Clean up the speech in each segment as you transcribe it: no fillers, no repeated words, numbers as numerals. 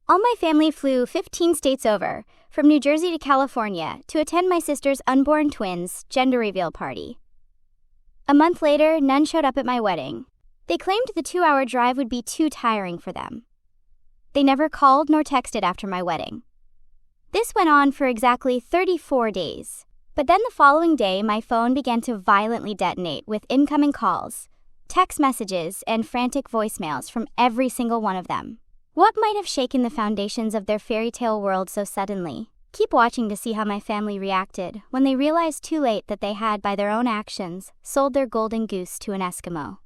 All my family flew 15 states over, from New Jersey to California, to attend my sister's unborn twins' gender reveal party. A month later, none showed up at my wedding. They claimed the 2-hour drive would be too tiring for them. They never called nor texted after my wedding. This went on for exactly 34 days. But then the following day, my phone began to violently detonate with incoming calls, text messages, and frantic voicemails from every single one of them. What might have shaken the foundations of their fairy tale world so suddenly? Keep watching to see how my family reacted when they realized too late that they had, by their own actions, sold their golden goose to an Eskimo.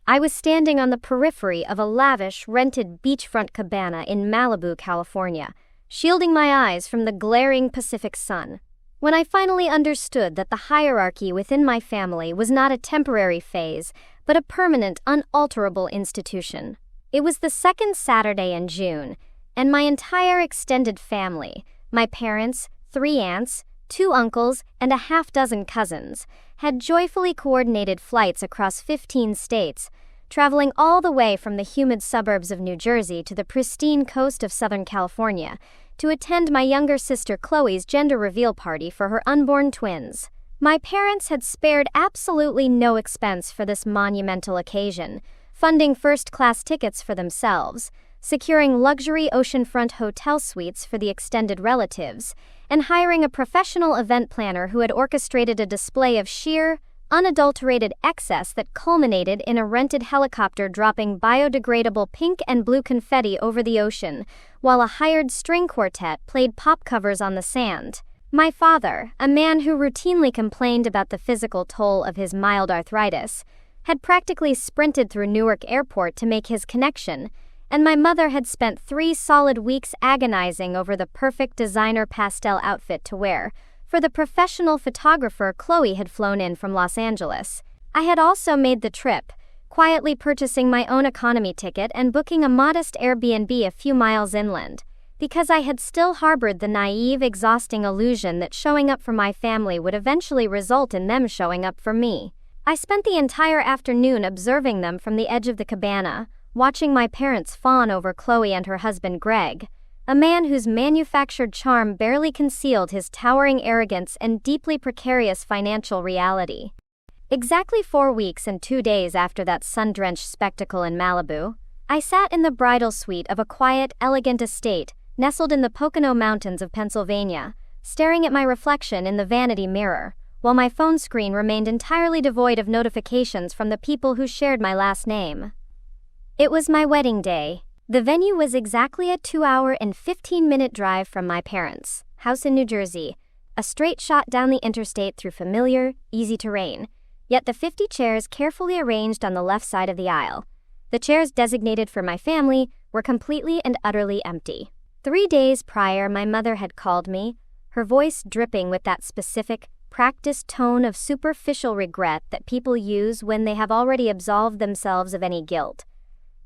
I was standing on the periphery of a lavish, rented beachfront cabana in Malibu, California, shielding my eyes from the glaring Pacific sun, when I finally understood that the hierarchy within my family was not a temporary phase, but a permanent, unalterable institution. It was the second Saturday in June, and my entire extended family, my parents, 3 aunts, 2 uncles, and a half-dozen cousins, had joyfully coordinated flights across 15 states, traveling all the way from the humid suburbs of New Jersey to the pristine coast of Southern California to attend my younger sister Chloe's gender reveal party for her unborn twins. My parents had spared absolutely no expense for this monumental occasion, funding first-class tickets for themselves, securing luxury oceanfront hotel suites for the extended relatives, and hiring a professional event planner who had orchestrated a display of sheer, unadulterated excess that culminated in a rented helicopter dropping biodegradable pink and blue confetti over the ocean, while a hired string quartet played pop covers on the sand. My father, a man who routinely complained about the physical toll of his mild arthritis, had practically sprinted through Newark Airport to make his connection, and my mother had spent 3 solid weeks agonizing over the perfect designer pastel outfit to wear for the professional photographer Chloe had flown in from Los Angeles. I had also made the trip, quietly purchasing my own economy ticket and booking a modest Airbnb a few miles inland, because I had still harbored the naive, exhausting illusion that showing up for my family would eventually result in them showing up for me. I spent the entire afternoon observing them from the edge of the cabana, watching my parents fawn over Chloe and her husband Greg, a man whose manufactured charm barely concealed his towering arrogance and deeply precarious financial reality. Exactly 4 weeks and 2 days after that sun-drenched spectacle in Malibu, I sat in the bridal suite of a quiet, elegant estate nestled in the Pocono Mountains of Pennsylvania, staring at my reflection in the vanity mirror, while my phone screen remained entirely devoid of notifications from the people who shared my last name. It was my wedding day. The venue was exactly a 2-hour and 15-minute drive from my parents' house in New Jersey, a straight shot down the interstate through familiar, easy terrain, yet the 50 chairs carefully arranged on the left side of the aisle. The chairs designated for my family were completely and utterly empty. 3 days prior, my mother had called me, her voice dripping with that specific, practiced tone of superficial regret that people use when they have already absolved themselves of any guilt,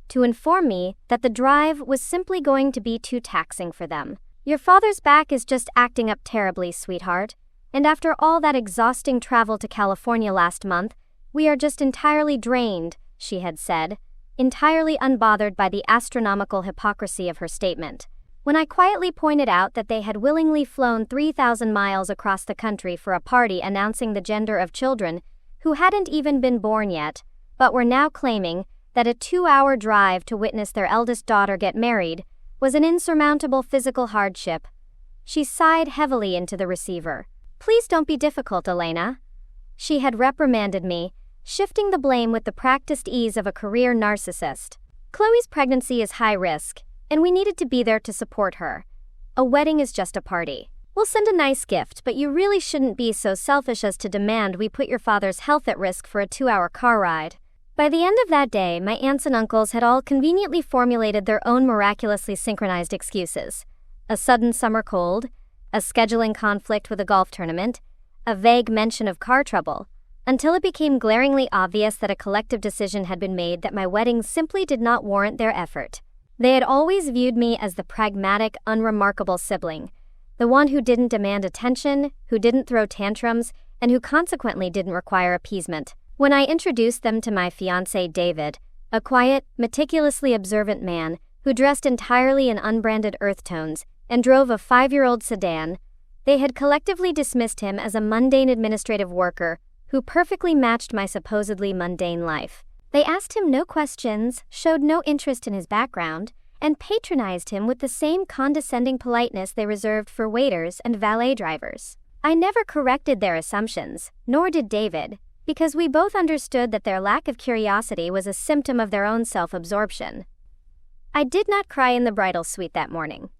to inform me that the drive was simply going to be too taxing for them. "Your father's back is just acting up terribly, sweetheart, and after all that exhausting travel to California last month, we are just entirely drained," she had said, entirely unbothered by the astronomical hypocrisy of her statement. When I quietly pointed out that they had willingly flown 3,000 miles across the country for a party announcing the gender of children who hadn't even been born yet, but were now claiming that a 2-hour drive to witness their eldest daughter get married was an insurmountable physical hardship, she sighed heavily into the receiver. "Please don't be difficult, Elena," she had reprimanded me, shifting the blame with the practiced ease of a career narcissist. "Chloe's pregnancy is high risk, and we needed to be there to support her. A wedding is just a party. We'll send a nice gift, but you really shouldn't be so selfish as to demand we put your father's health at risk for a 2-hour car ride." By the end of that day, my aunts and uncles had all conveniently formulated their own miraculously synchronized excuses. A sudden summer cold, a scheduling conflict with a golf tournament, a vague mention of car trouble, until it became glaringly obvious that a collective decision had been made that my wedding simply did not warrant their effort. They had always viewed me as the pragmatic, unremarkable sibling, the one who didn't demand attention, who didn't throw tantrums, and who consequently didn't require appeasement. When I introduced them to my fiancé David, a quiet, meticulously observant man who dressed entirely in unbranded earth tones and drove a 5-year-old sedan. They had collectively dismissed him as a mundane administrative worker who perfectly matched my supposedly mundane life. They asked him no questions, showed no interest in his background, and patronized him with the same condescending politeness they reserved for waiters and valet drivers. I never corrected their assumptions, nor did David, because we both understood that their lack of curiosity was a symptom of their own self-absorption. I did not cry in the bridal suite that morning.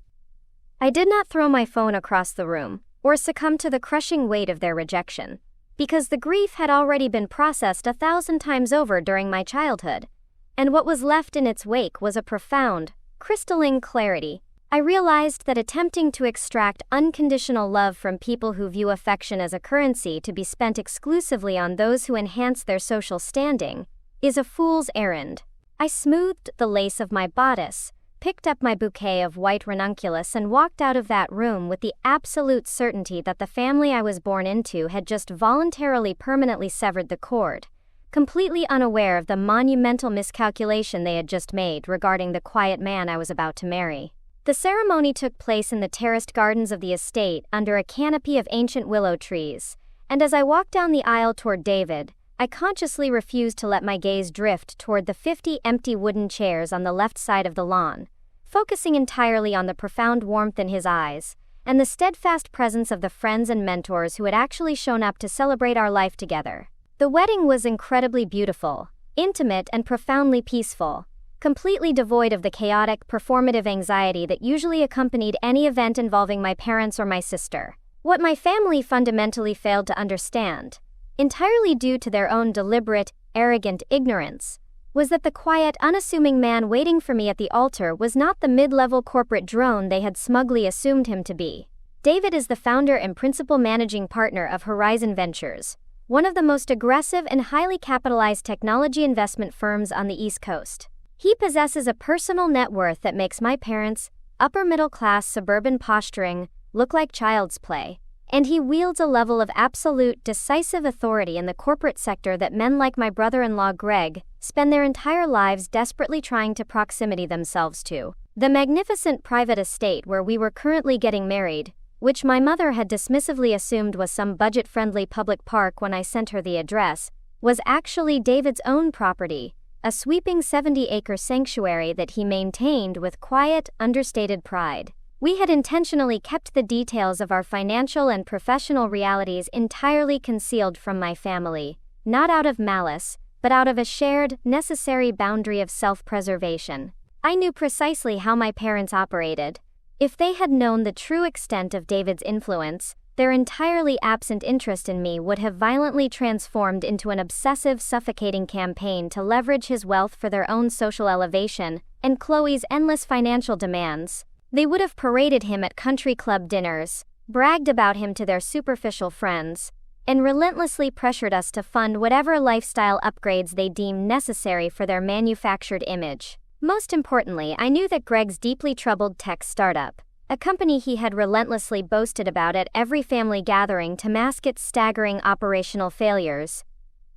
I did not throw my phone across the room, or succumb to the crushing weight of their rejection, because the grief had already been processed 1,000 times over during my childhood, and what was left in its wake was a profound, crystalline clarity. I realized that attempting to extract unconditional love from people who view affection as a currency to be spent exclusively on those who enhance their social standing is a fool's errand. I smoothed the lace of my bodice, picked up my bouquet of white ranunculus, and walked out of that room with the absolute certainty that the family I was born into had just voluntarily permanently severed the cord, completely unaware of the monumental miscalculation they had just made regarding the quiet man I was about to marry. The ceremony took place in the terraced gardens of the estate under a canopy of ancient willow trees, and as I walked down the aisle toward David, I consciously refused to let my gaze drift toward the 50 empty wooden chairs on the left side of the lawn, focusing entirely on the profound warmth in his eyes and the steadfast presence of the friends and mentors who had actually shown up to celebrate our life together. The wedding was incredibly beautiful, intimate, and profoundly peaceful, completely devoid of the chaotic, performative anxiety that usually accompanied any event involving my parents or my sister. What my family fundamentally failed to understand, entirely due to their own deliberate, arrogant ignorance, was that the quiet, unassuming man waiting for me at the altar was not the mid-level corporate drone they had smugly assumed him to be. David is the founder and principal managing partner of Horizon Ventures, one of the most aggressive and highly capitalized technology investment firms on the East Coast. He possesses a personal net worth that makes my parents' upper-middle-class suburban posturing look like child's play, and he wields a level of absolute, decisive authority in the corporate sector that men like my brother-in-law Greg spend their entire lives desperately trying to proximity themselves to. The magnificent private estate where we were currently getting married, which my mother had dismissively assumed was some budget-friendly public park when I sent her the address, was actually David's own property, a sweeping 70-acre sanctuary that he maintained with quiet, understated pride. We had intentionally kept the details of our financial and professional realities entirely concealed from my family, not out of malice, but out of a shared, necessary boundary of self-preservation. I knew precisely how my parents operated. If they had known the true extent of David's influence, their entirely absent interest in me would have violently transformed into an obsessive, suffocating campaign to leverage his wealth for their own social elevation and Chloe's endless financial demands. They would have paraded him at country club dinners, bragged about him to their superficial friends, and relentlessly pressured us to fund whatever lifestyle upgrades they deemed necessary for their manufactured image. Most importantly, I knew that Greg's deeply troubled tech startup, a company he had relentlessly boasted about at every family gathering to mask its staggering operational failures,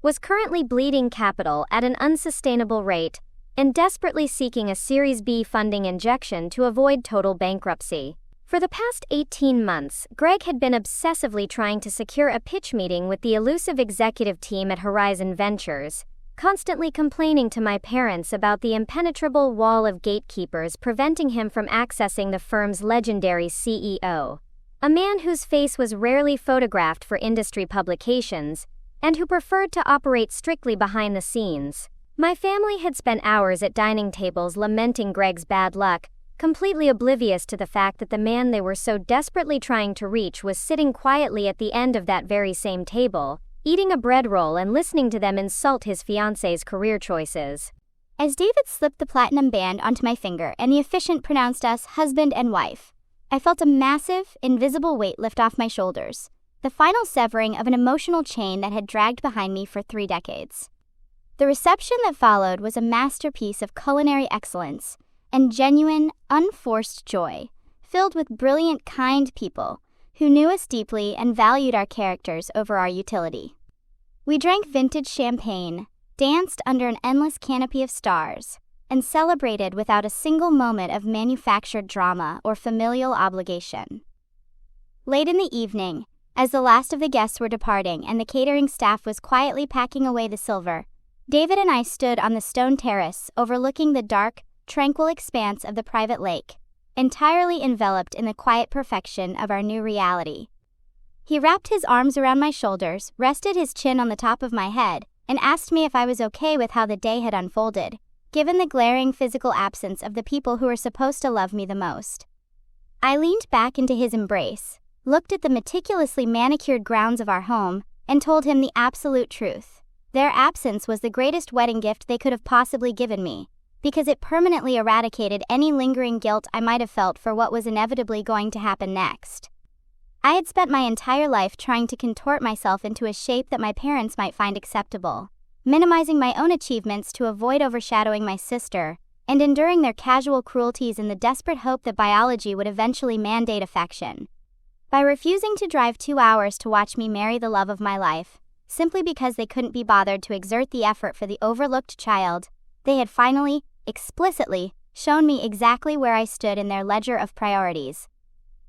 was currently bleeding capital at an unsustainable rate and desperately seeking a Series B funding injection to avoid total bankruptcy. For the past 18 months, Greg had been obsessively trying to secure a pitch meeting with the elusive executive team at Horizon Ventures, constantly complaining to my parents about the impenetrable wall of gatekeepers preventing him from accessing the firm's legendary CEO, a man whose face was rarely photographed for industry publications, and who preferred to operate strictly behind the scenes. My family had spent hours at dining tables lamenting Greg's bad luck, completely oblivious to the fact that the man they were so desperately trying to reach was sitting quietly at the end of that very same table, eating a bread roll and listening to them insult his fiancée's career choices. As David slipped the platinum band onto my finger and the officiant pronounced us husband and wife, I felt a massive, invisible weight lift off my shoulders, the final severing of an emotional chain that had dragged behind me for 3 decades. The reception that followed was a masterpiece of culinary excellence and genuine, unforced joy, filled with brilliant, kind people who knew us deeply and valued our characters over our utility. We drank vintage champagne, danced under an endless canopy of stars, and celebrated without a single moment of manufactured drama or familial obligation. Late in the evening, as the last of the guests were departing and the catering staff was quietly packing away the silver, David and I stood on the stone terrace overlooking the dark, tranquil expanse of the private lake, entirely enveloped in the quiet perfection of our new reality. He wrapped his arms around my shoulders, rested his chin on the top of my head, and asked me if I was okay with how the day had unfolded, given the glaring physical absence of the people who were supposed to love me the most. I leaned back into his embrace, looked at the meticulously manicured grounds of our home, and told him the absolute truth. Their absence was the greatest wedding gift they could have possibly given me, because it permanently eradicated any lingering guilt I might have felt for what was inevitably going to happen next. I had spent my entire life trying to contort myself into a shape that my parents might find acceptable, minimizing my own achievements to avoid overshadowing my sister, and enduring their casual cruelties in the desperate hope that biology would eventually mandate affection. By refusing to drive 2 hours to watch me marry the love of my life, simply because they couldn't be bothered to exert the effort for the overlooked child, they had finally, explicitly, shown me exactly where I stood in their ledger of priorities.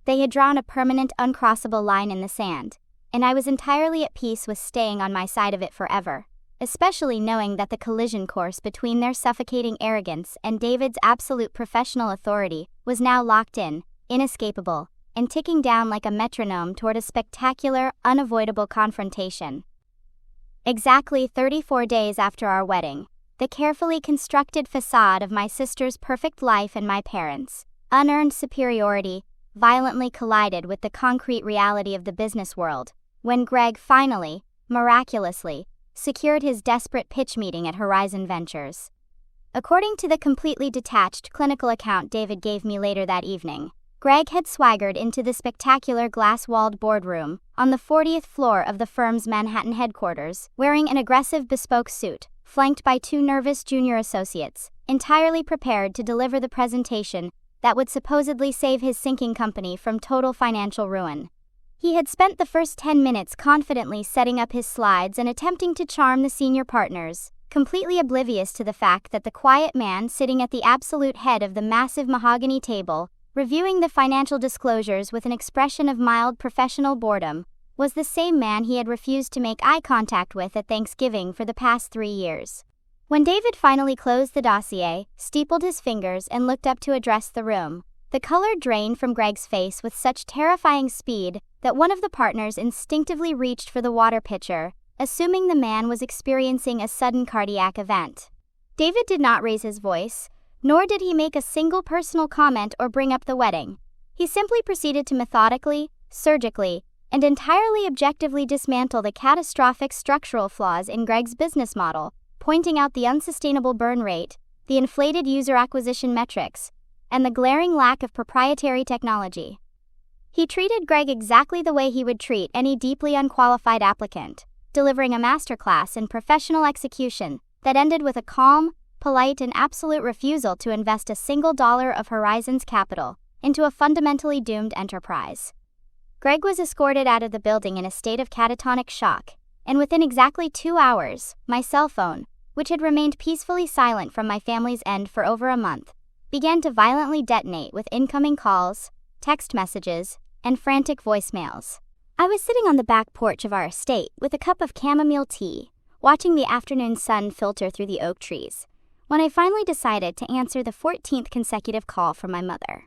They had drawn a permanent, uncrossable line in the sand, and I was entirely at peace with staying on my side of it forever, especially knowing that the collision course between their suffocating arrogance and David's absolute professional authority was now locked in, inescapable, and ticking down like a metronome toward a spectacular, unavoidable confrontation. Exactly 34 days after our wedding, the carefully constructed facade of my sister's perfect life and my parents' unearned superiority violently collided with the concrete reality of the business world, when Greg finally, miraculously, secured his desperate pitch meeting at Horizon Ventures. According to the completely detached clinical account David gave me later that evening, Greg had swaggered into the spectacular glass-walled boardroom on the 40th floor of the firm's Manhattan headquarters, wearing an aggressive bespoke suit, flanked by 2 nervous junior associates, entirely prepared to deliver the presentation that would supposedly save his sinking company from total financial ruin. He had spent the first 10 minutes confidently setting up his slides and attempting to charm the senior partners, completely oblivious to the fact that the quiet man sitting at the absolute head of the massive mahogany table, reviewing the financial disclosures with an expression of mild professional boredom, was the same man he had refused to make eye contact with at Thanksgiving for the past 3 years. When David finally closed the dossier, steepled his fingers, and looked up to address the room, the color drained from Greg's face with such terrifying speed that one of the partners instinctively reached for the water pitcher, assuming the man was experiencing a sudden cardiac event. David did not raise his voice, nor did he make a single personal comment or bring up the wedding. He simply proceeded to methodically, surgically, and entirely objectively dismantle the catastrophic structural flaws in Greg's business model, pointing out the unsustainable burn rate, the inflated user acquisition metrics, and the glaring lack of proprietary technology. He treated Greg exactly the way he would treat any deeply unqualified applicant, delivering a masterclass in professional execution that ended with a calm, polite, and absolute refusal to invest a single dollar of Horizon's capital into a fundamentally doomed enterprise. Greg was escorted out of the building in a state of catatonic shock, and within exactly 2 hours, my cell phone, which had remained peacefully silent from my family's end for over a month, began to violently detonate with incoming calls, text messages, and frantic voicemails. I was sitting on the back porch of our estate with a cup of chamomile tea, watching the afternoon sun filter through the oak trees, when I finally decided to answer the 14th consecutive call from my mother.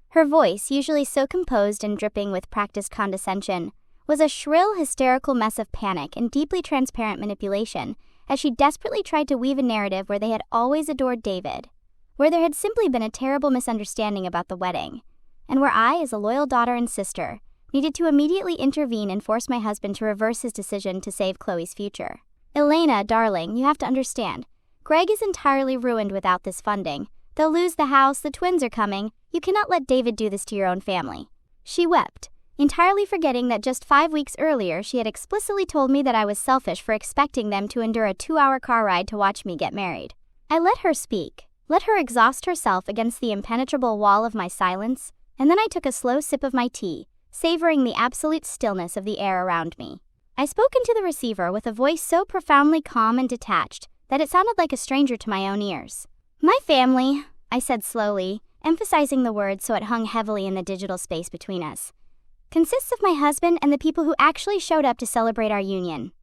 Her voice, usually so composed and dripping with practiced condescension, was a shrill, hysterical mess of panic and deeply transparent manipulation, as she desperately tried to weave a narrative where they had always adored David, where there had simply been a terrible misunderstanding about the wedding, and where I, as a loyal daughter and sister, needed to immediately intervene and force my husband to reverse his decision to save Chloe's future. Elena, darling, you have to understand, Greg is entirely ruined without this funding. They'll lose the house, the twins are coming. You cannot let David do this to your own family. She wept, entirely forgetting that just 5 weeks earlier she had explicitly told me that I was selfish for expecting them to endure a 2-hour car ride to watch me get married. I let her speak, let her exhaust herself against the impenetrable wall of my silence, and then I took a slow sip of my tea, savoring the absolute stillness of the air around me. I spoke into the receiver with a voice so profoundly calm and detached that it sounded like a stranger to my own ears. My family, I said slowly, emphasizing the word so it hung heavily in the digital space between us, consists of my husband and the people who actually showed up to celebrate our union.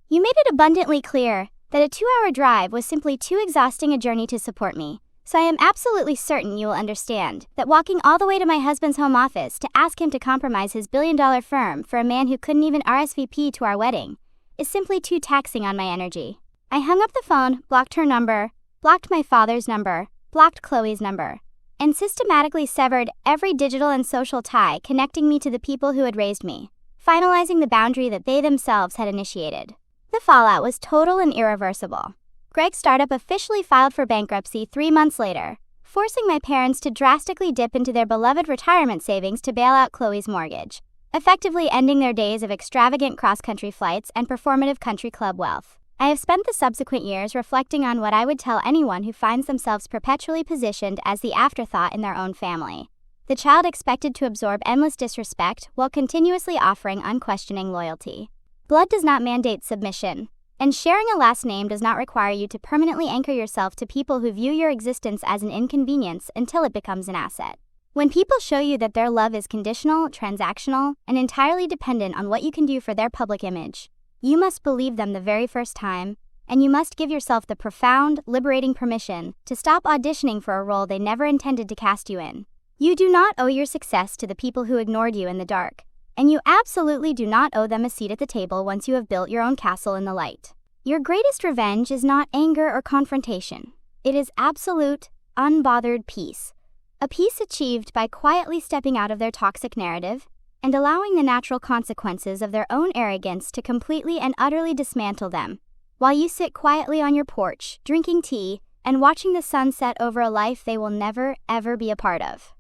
You made it abundantly clear that a 2-hour drive was simply too exhausting a journey to support me, so I am absolutely certain you will understand that walking all the way to my husband's home office to ask him to compromise his billion-dollar firm for a man who couldn't even RSVP to our wedding is simply too taxing on my energy. I hung up the phone, blocked her number, blocked my father's number, blocked Chloe's number, and systematically severed every digital and social tie connecting me to the people who had raised me, finalizing the boundary that they themselves had initiated. The fallout was total and irreversible. Greg's startup officially filed for bankruptcy 3 months later, forcing my parents to drastically dip into their beloved retirement savings to bail out Chloe's mortgage, effectively ending their days of extravagant cross-country flights and performative country club wealth. I have spent the subsequent years reflecting on what I would tell anyone who finds themselves perpetually positioned as the afterthought in their own family. The child expected to absorb endless disrespect while continuously offering unquestioning loyalty. Blood does not mandate submission, and sharing a last name does not require you to permanently anchor yourself to people who view your existence as an inconvenience until it becomes an asset. When people show you that their love is conditional, transactional, and entirely dependent on what you can do for their public image, you must believe them the very first time, and you must give yourself the profound, liberating permission to stop auditioning for a role they never intended to cast you in. You do not owe your success to the people who ignored you in the dark, and you absolutely do not owe them a seat at the table once you have built your own castle in the light. Your greatest revenge is not anger or confrontation. It is absolute, unbothered peace. A peace achieved by quietly stepping out of their toxic narrative and allowing the natural consequences of their own arrogance to completely and utterly dismantle them, while you sit quietly on your porch, drinking tea, and watching the sun set over a life they will never, ever be a part of.